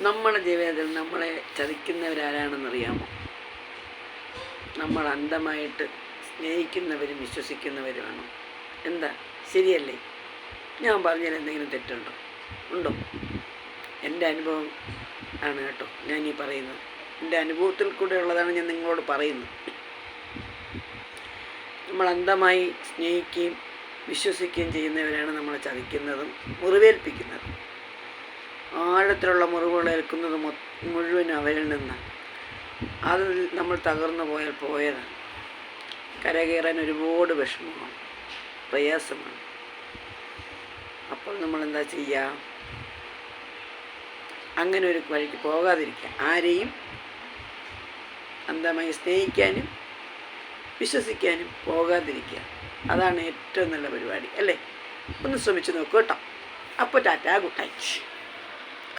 നമ്മുടെ ജീവിതത്തിൽ നമ്മളെ ചതിക്കുന്നവരാരാണെന്നറിയാമോ? നമ്മൾ അന്ധമായിട്ട് സ്നേഹിക്കുന്നവരും വിശ്വസിക്കുന്നവരുമാണ്. എന്താ, ശരിയല്ലേ? ഞാൻ പറഞ്ഞതിൽ എന്തെങ്കിലും തെറ്റുണ്ടോ? ഉണ്ടോ? എൻ്റെ അനുഭവം ആണ് കേട്ടോ ഞാൻ ഈ പറയുന്നത്. എൻ്റെ അനുഭവത്തിൽ കൂടെ ഉള്ളതാണ് ഞാൻ നിങ്ങളോട് പറയുന്നത്. നമ്മൾ അന്ധമായി സ്നേഹിക്കുകയും വിശ്വസിക്കുകയും ചെയ്യുന്നവരാണ് നമ്മളെ ചതിക്കുന്നതും മുറിവേൽപ്പിക്കുന്നതും. ആഴത്തിലുള്ള മുറിവുകൾ ഏൽക്കുന്നത് മുഴുവനും അവരിൽ നിന്നാണ്. അതിൽ നമ്മൾ തകർന്നു പോയതാണ്. കരകയറാൻ ഒരുപാട് വിഷമമാണ്, പ്രയാസമാണ്. അപ്പോൾ നമ്മളെന്താ ചെയ്യുക? അങ്ങനെ ഒരു വഴിക്ക് പോകാതിരിക്കുക. ആരെയും അന്ധമായി സ്നേഹിക്കാനും വിശ്വസിക്കാനും പോകാതിരിക്കുക. അതാണ് ഏറ്റവും നല്ല പരിപാടി, അല്ലേ? ഒന്ന് ശ്രമിച്ചു നോക്കൂ കേട്ടോ. അപ്പോൾ ടാറ്റാ, ഗുഡ് നൈറ്റ്.